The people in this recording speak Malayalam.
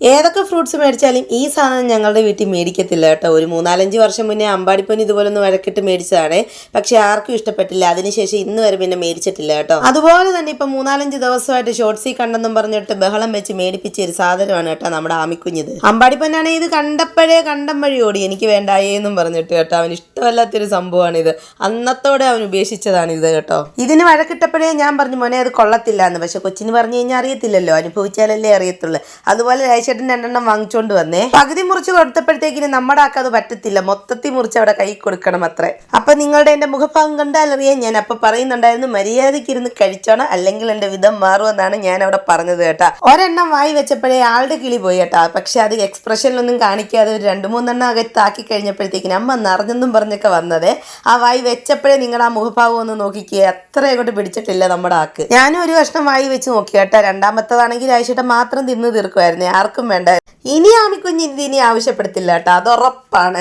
ഏതൊക്കെ ഫ്രൂട്ട്സ് മേടിച്ചാലും ഈ സാധനം ഞങ്ങളുടെ വീട്ടിൽ മേടിക്കത്തില്ല കേട്ടോ. ഒരു 3-4 വർഷം മുന്നേ അമ്പാടിപ്പൻ ഇതുപോലൊന്ന് വഴക്കിട്ട് മേടിച്ചതാണ്. പക്ഷെ ആർക്കും ഇഷ്ടപ്പെട്ടില്ല. അതിനുശേഷം ഇന്ന് വരെ പിന്നെ മേടിച്ചിട്ടില്ല കേട്ടോ. അതുപോലെ തന്നെ ഇപ്പം 3-4 ദിവസമായിട്ട് ഷോർട്ട്സി കണ്ടെന്നും പറഞ്ഞിട്ട് ബഹളം വെച്ച് മേടിപ്പിച്ച ഒരു സാധനമാണ് കേട്ടോ നമ്മുടെ ആമിക്കുഞ്ഞിത്. അമ്പാടിപ്പനാണ് ഇത് കണ്ടപ്പോഴേ കണ്ടം വഴി ഓടി, എനിക്ക് വേണ്ടായേന്നും പറഞ്ഞിട്ട് കേട്ടോ. അവന് ഇഷ്ടമല്ലാത്തൊരു സംഭവമാണിത്. അന്നത്തോടെ അവൻ ഉപേക്ഷിച്ചതാണ് ഇത് കേട്ടോ. ഇതിന് വഴക്കിട്ടപ്പോഴേ ഞാൻ പറഞ്ഞു മോനെ അത് കൊള്ളത്തില്ല എന്ന്. പക്ഷെ കൊച്ചിന് പറഞ്ഞു കഴിഞ്ഞാൽ അറിയത്തില്ലല്ലോ, അനുഭവിച്ചാലല്ലേ അറിയത്തുള്ളൂ. അതുപോലെ ചേട്ടൻ 2 വാങ്ങിച്ചോണ്ട് വന്നേ. പകുതി മുറിച്ച് കൊടുത്തപ്പോഴത്തേക്കിന് നമ്മുടെ ആക്കത് പറ്റത്തില്ല, മൊത്തത്തിൽ മുറിച്ച് അവിടെ കൈ കൊടുക്കണം അത്രേ. അപ്പൊ നിങ്ങളുടെ എന്റെ മുഖഭാഗം കണ്ടാലറിയാൻ ഞാൻ അപ്പൊ പറയുന്നുണ്ടായിരുന്നു, മര്യാദയ്ക്ക് ഇരുന്ന് കഴിച്ചോണം, അല്ലെങ്കിൽ എന്റെ വിധം മാറുമെന്നാണ് ഞാൻ അവിടെ പറഞ്ഞത് കേട്ടാ. ഒരെണ്ണം വായി വെച്ചപ്പോഴേ ആളുടെ കിളി പോയി കേട്ടാ. പക്ഷെ അത് എക്സ്പ്രഷനിലൊന്നും കാണിക്കാതെ ഒരു 2-3 അകത്താക്കി കഴിഞ്ഞപ്പോഴത്തേക്കിന് അമ്മ നിറഞ്ഞെന്നും പറഞ്ഞൊക്കെ വന്നത്. ആ വായി വെച്ചപ്പോഴേ നിങ്ങളുടെ ആ മുഖഭാവം ഒന്ന് നോക്കിക്കേ, അത്ര അങ്ങോട്ട് പിടിച്ചിട്ടില്ല നമ്മുടെ ആക്ക്. ഞാനും ഒരു കഷ്ണം വായി വെച്ച് നോക്കി കേട്ടാ. രണ്ടാമത്തതാണെങ്കിൽ ആഴ്ചയുടെ മാത്രം തിന്ന് തീർക്കുമായിരുന്നു, ആർക്കും വേണ്ട. ഇനി ആമിക്കുഞ്ഞ് ഇനി ആവശ്യപ്പെടുത്തില്ല കേട്ടോ, അത് ഉറപ്പാണ്.